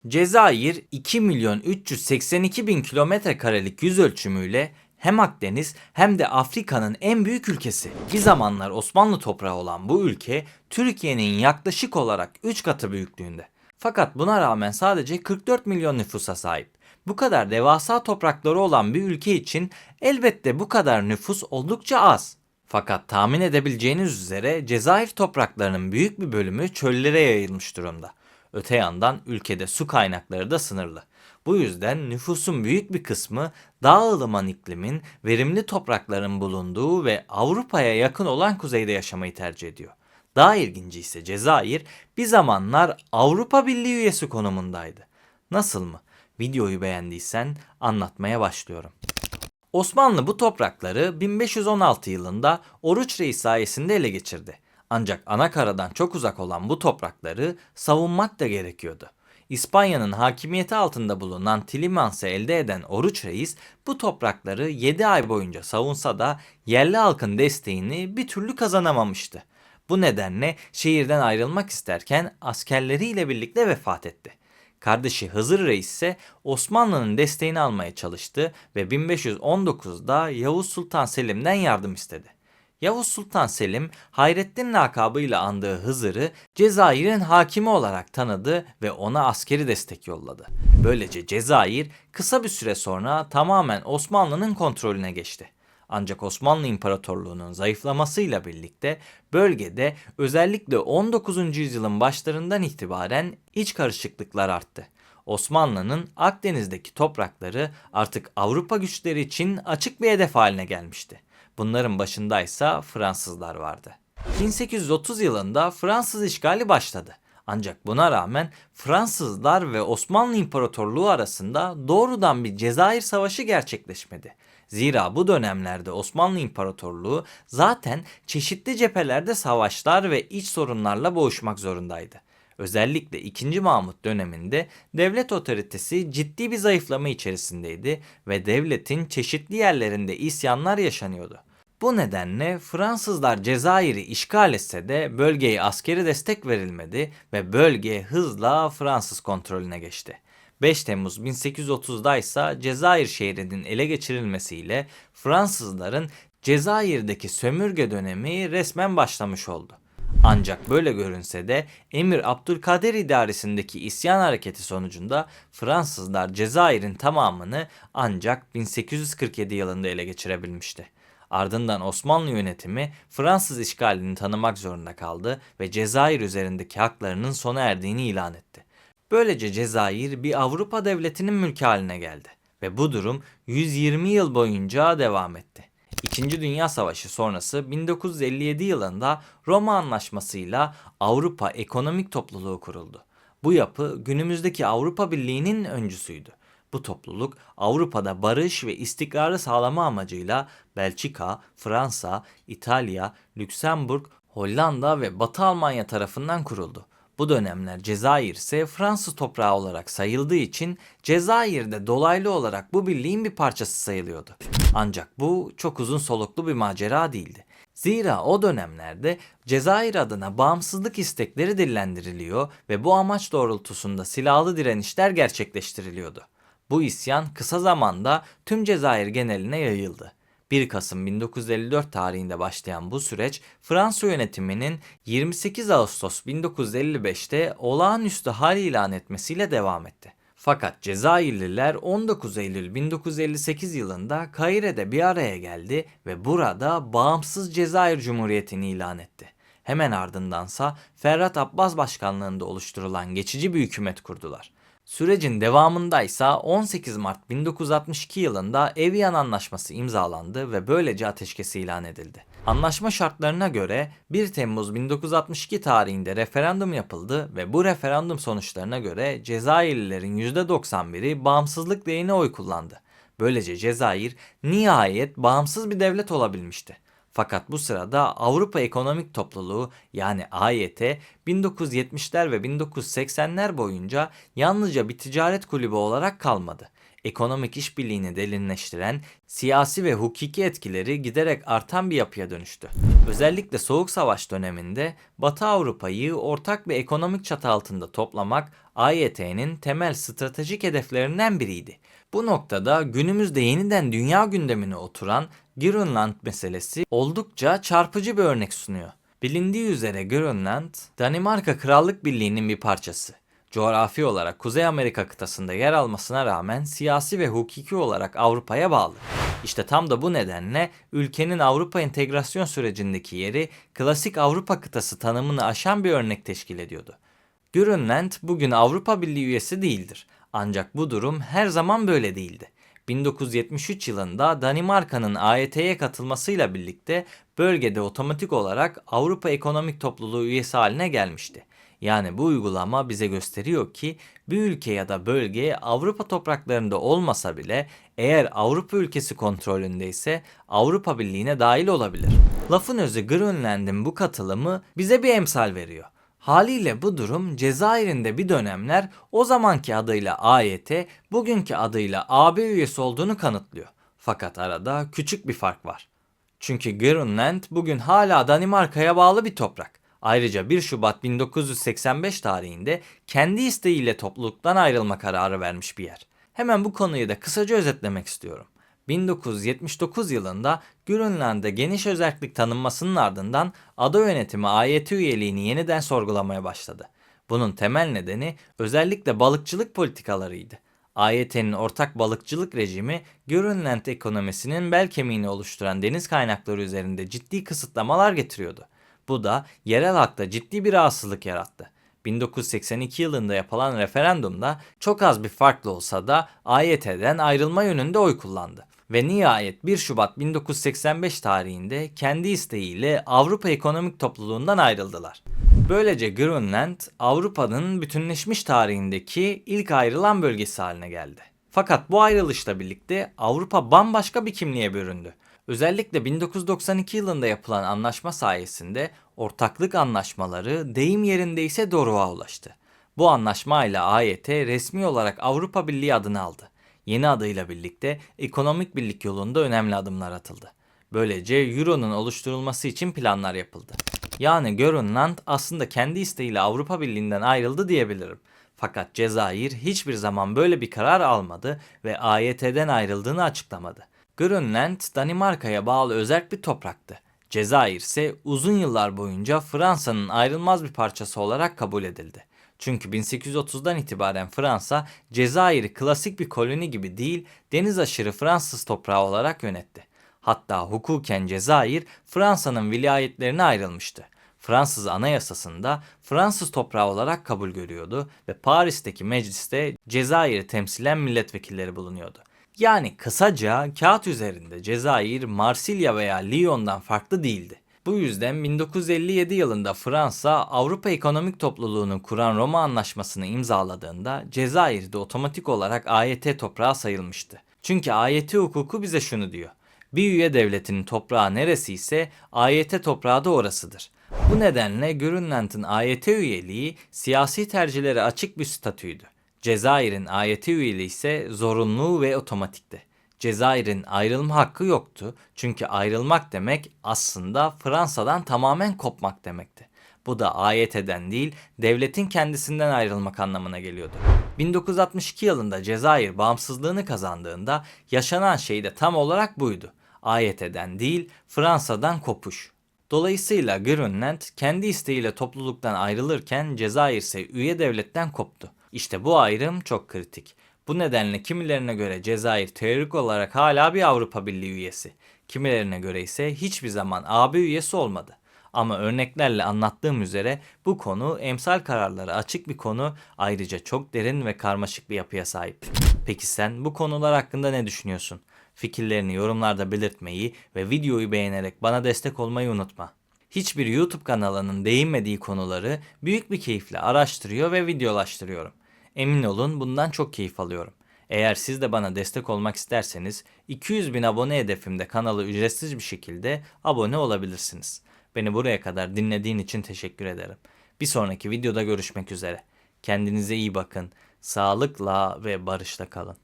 Cezayir 2.382.000 kilometre karelik yüz ölçümüyle hem Akdeniz hem de Afrika'nın en büyük ülkesi. Bir zamanlar Osmanlı toprağı olan bu ülke Türkiye'nin yaklaşık olarak 3 katı büyüklüğünde. Fakat buna rağmen sadece 44 milyon nüfusa sahip. Bu kadar devasa toprakları olan bir ülke için elbette bu kadar nüfus oldukça az. Fakat tahmin edebileceğiniz üzere Cezayir topraklarının büyük bir bölümü çöllere yayılmış durumda. Öte yandan ülkede su kaynakları da sınırlı. Bu yüzden nüfusun büyük bir kısmı dağ ılıman iklimin, verimli toprakların bulunduğu ve Avrupa'ya yakın olan kuzeyde yaşamayı tercih ediyor. Daha ilginci ise Cezayir bir zamanlar Avrupa Birliği üyesi konumundaydı. Nasıl mı? Videoyu beğendiysen anlatmaya başlıyorum. Osmanlı bu toprakları 1516 yılında Oruç Reis sayesinde ele geçirdi. Ancak anakaradan çok uzak olan bu toprakları savunmak da gerekiyordu. İspanya'nın hakimiyeti altında bulunan Tilimans'ı elde eden Oruç Reis bu toprakları 7 ay boyunca savunsa da yerli halkın desteğini bir türlü kazanamamıştı. Bu nedenle şehirden ayrılmak isterken askerleriyle birlikte vefat etti. Kardeşi Hızır Reis ise Osmanlı'nın desteğini almaya çalıştı ve 1519'da Yavuz Sultan Selim'den yardım istedi. Yavuz Sultan Selim, Hayrettin lakabıyla andığı Hızır'ı Cezayir'in hakimi olarak tanıdı ve ona askeri destek yolladı. Böylece Cezayir kısa bir süre sonra tamamen Osmanlı'nın kontrolüne geçti. Ancak Osmanlı İmparatorluğu'nun zayıflamasıyla birlikte bölgede özellikle 19. yüzyılın başlarından itibaren iç karışıklıklar arttı. Osmanlı'nın Akdeniz'deki toprakları artık Avrupa güçleri için açık bir hedef haline gelmişti. Bunların başındaysa Fransızlar vardı. 1830 yılında Fransız işgali başladı. Ancak buna rağmen Fransızlar ve Osmanlı İmparatorluğu arasında doğrudan bir Cezayir Savaşı gerçekleşmedi. Zira bu dönemlerde Osmanlı İmparatorluğu zaten çeşitli cephelerde savaşlar ve iç sorunlarla boğuşmak zorundaydı. Özellikle 2. Mahmut döneminde devlet otoritesi ciddi bir zayıflama içerisindeydi ve devletin çeşitli yerlerinde isyanlar yaşanıyordu. Bu nedenle Fransızlar Cezayir'i işgal etse de bölgeye askeri destek verilmedi ve bölge hızla Fransız kontrolüne geçti. 5 Temmuz 1830'da ise Cezayir şehrinin ele geçirilmesiyle Fransızların Cezayir'deki sömürge dönemi resmen başlamış oldu. Ancak böyle görünse de Emir Abdülkader idaresindeki isyan hareketi sonucunda Fransızlar Cezayir'in tamamını ancak 1847 yılında ele geçirebilmişti. Ardından Osmanlı yönetimi Fransız işgalini tanımak zorunda kaldı ve Cezayir üzerindeki haklarının sona erdiğini ilan etti. Böylece Cezayir bir Avrupa devletinin mülkü haline geldi ve bu durum 120 yıl boyunca devam etti. İkinci Dünya Savaşı sonrası 1957 yılında Roma Anlaşması'yla Avrupa Ekonomik Topluluğu kuruldu. Bu yapı günümüzdeki Avrupa Birliği'nin öncüsüydü. Bu topluluk Avrupa'da barış ve istikrarı sağlama amacıyla Belçika, Fransa, İtalya, Lüksemburg, Hollanda ve Batı Almanya tarafından kuruldu. Bu dönemler Cezayir ise Fransız toprağı olarak sayıldığı için Cezayir de dolaylı olarak bu birliğin bir parçası sayılıyordu. Ancak bu çok uzun soluklu bir macera değildi. Zira o dönemlerde Cezayir adına bağımsızlık istekleri dillendiriliyor ve bu amaç doğrultusunda silahlı direnişler gerçekleştiriliyordu. Bu isyan kısa zamanda tüm Cezayir geneline yayıldı. 1 Kasım 1954 tarihinde başlayan bu süreç Fransa yönetiminin 28 Ağustos 1955'te olağanüstü hal ilan etmesiyle devam etti. Fakat Cezayirliler 19 Eylül 1958 yılında Kahire'de bir araya geldi ve burada bağımsız Cezayir Cumhuriyeti'ni ilan etti. Hemen ardındansa Ferhat Abbas başkanlığında oluşturulan geçici bir hükümet kurdular. Sürecin devamındaysa 18 Mart 1962 yılında Evian Anlaşması imzalandı ve böylece ateşkes ilan edildi. Anlaşma şartlarına göre 1 Temmuz 1962 tarihinde referandum yapıldı ve bu referandum sonuçlarına göre Cezayirlilerin %91'i bağımsızlık lehine oy kullandı. Böylece Cezayir nihayet bağımsız bir devlet olabilmişti. Fakat bu sırada Avrupa Ekonomik Topluluğu yani AYT 1970'ler ve 1980'ler boyunca yalnızca bir ticaret kulübü olarak kalmadı. Ekonomik işbirliğini derinleştiren, siyasi ve hukuki etkileri giderek artan bir yapıya dönüştü. Özellikle Soğuk Savaş döneminde Batı Avrupa'yı ortak bir ekonomik çatı altında toplamak AYT'nin temel stratejik hedeflerinden biriydi. Bu noktada günümüzde yeniden dünya gündemine oturan Grönland meselesi oldukça çarpıcı bir örnek sunuyor. Bilindiği üzere Grönland, Danimarka Krallık Birliği'nin bir parçası. Coğrafi olarak Kuzey Amerika kıtasında yer almasına rağmen siyasi ve hukuki olarak Avrupa'ya bağlı. İşte tam da bu nedenle ülkenin Avrupa entegrasyon sürecindeki yeri klasik Avrupa kıtası tanımını aşan bir örnek teşkil ediyordu. Grönland bugün Avrupa Birliği üyesi değildir. Ancak bu durum her zaman böyle değildi. 1973 yılında Danimarka'nın AYT'ye katılmasıyla birlikte bölgede otomatik olarak Avrupa Ekonomik Topluluğu üyesi haline gelmişti. Yani bu uygulama bize gösteriyor ki bir ülke ya da bölge Avrupa topraklarında olmasa bile eğer Avrupa ülkesi kontrolündeyse Avrupa Birliği'ne dahil olabilir. Lafın özü Grönland'in bu katılımı bize bir emsal veriyor. Haliyle bu durum Cezayir'in de bir dönemler o zamanki adıyla AYT, bugünkü adıyla AB üyesi olduğunu kanıtlıyor. Fakat arada küçük bir fark var. Çünkü Grönland bugün hala Danimarka'ya bağlı bir toprak. Ayrıca 1 Şubat 1985 tarihinde kendi isteğiyle topluluktan ayrılma kararı vermiş bir yer. Hemen bu konuyu da kısaca özetlemek istiyorum. 1979 yılında Grönland'da geniş özerklik tanınmasının ardından ada yönetimi AYT üyeliğini yeniden sorgulamaya başladı. Bunun temel nedeni özellikle balıkçılık politikalarıydı. AYT'nin ortak balıkçılık rejimi Grönland ekonomisinin bel kemiğini oluşturan deniz kaynakları üzerinde ciddi kısıtlamalar getiriyordu. Bu da yerel halkta ciddi bir rahatsızlık yarattı. 1982 yılında yapılan referandumda çok az bir farklı olsa da AYT'den ayrılma yönünde oy kullandı. Ve nihayet 1 Şubat 1985 tarihinde kendi isteğiyle Avrupa Ekonomik Topluluğundan ayrıldılar. Böylece Grönland Avrupa'nın bütünleşmiş tarihindeki ilk ayrılan bölgesi haline geldi. Fakat bu ayrılışla birlikte Avrupa bambaşka bir kimliğe büründü. Özellikle 1992 yılında yapılan anlaşma sayesinde ortaklık anlaşmaları deyim yerindeyse doruğa ulaştı. Bu anlaşmayla AYT resmi olarak Avrupa Birliği adını aldı. Yeni adıyla birlikte ekonomik birlik yolunda önemli adımlar atıldı. Böylece Euro'nun oluşturulması için planlar yapıldı. Yani Grönland aslında kendi isteğiyle Avrupa Birliği'nden ayrıldı diyebilirim. Fakat Cezayir hiçbir zaman böyle bir karar almadı ve AYT'den ayrıldığını açıklamadı. Grönland Danimarka'ya bağlı özerk bir topraktı. Cezayir ise uzun yıllar boyunca Fransa'nın ayrılmaz bir parçası olarak kabul edildi. Çünkü 1830'dan itibaren Fransa, Cezayir'i klasik bir koloni gibi değil, deniz aşırı Fransız toprağı olarak yönetti. Hatta hukuken Cezayir, Fransa'nın vilayetlerine ayrılmıştı. Fransız anayasasında Fransız toprağı olarak kabul görüyordu ve Paris'teki mecliste Cezayir'i temsilen milletvekilleri bulunuyordu. Yani kısaca kağıt üzerinde Cezayir, Marsilya veya Lyon'dan farklı değildi. Bu yüzden 1957 yılında Fransa Avrupa Ekonomik Topluluğunu kuran Roma Anlaşması'nı imzaladığında Cezayir de otomatik olarak AYT toprağı sayılmıştı. Çünkü AYT hukuku bize şunu diyor: bir üye devletinin toprağı neresi ise AYT toprağı da orasıdır. Bu nedenle Grönland'ın AYT üyeliği siyasi tercihlere açık bir statüydü. Cezayir'in AYT üyeliği ise zorunlu ve otomatikti. Cezayir'in ayrılma hakkı yoktu çünkü ayrılmak demek aslında Fransa'dan tamamen kopmak demekti. Bu da AYT'den değil, devletin kendisinden ayrılmak anlamına geliyordu. 1962 yılında Cezayir bağımsızlığını kazandığında yaşanan şey de tam olarak buydu. AYT'den değil, Fransa'dan kopuş. Dolayısıyla Grönland kendi isteğiyle topluluktan ayrılırken Cezayir ise üye devletten koptu. İşte bu ayrım çok kritik. Bu nedenle kimilerine göre Cezayir teorik olarak hala bir Avrupa Birliği üyesi. Kimilerine göre ise hiçbir zaman AB üyesi olmadı. Ama örneklerle anlattığım üzere bu konu emsal kararlara açık bir konu, ayrıca çok derin ve karmaşık bir yapıya sahip. Peki sen bu konular hakkında ne düşünüyorsun? Fikirlerini yorumlarda belirtmeyi ve videoyu beğenerek bana destek olmayı unutma. Hiçbir YouTube kanalının değinmediği konuları büyük bir keyifle araştırıyor ve videolaştırıyorum. Emin olun bundan çok keyif alıyorum. Eğer siz de bana destek olmak isterseniz 200.000 abone hedefimde kanala ücretsiz bir şekilde abone olabilirsiniz. Beni buraya kadar dinlediğin için teşekkür ederim. Bir sonraki videoda görüşmek üzere. Kendinize iyi bakın. Sağlıkla ve barışla kalın.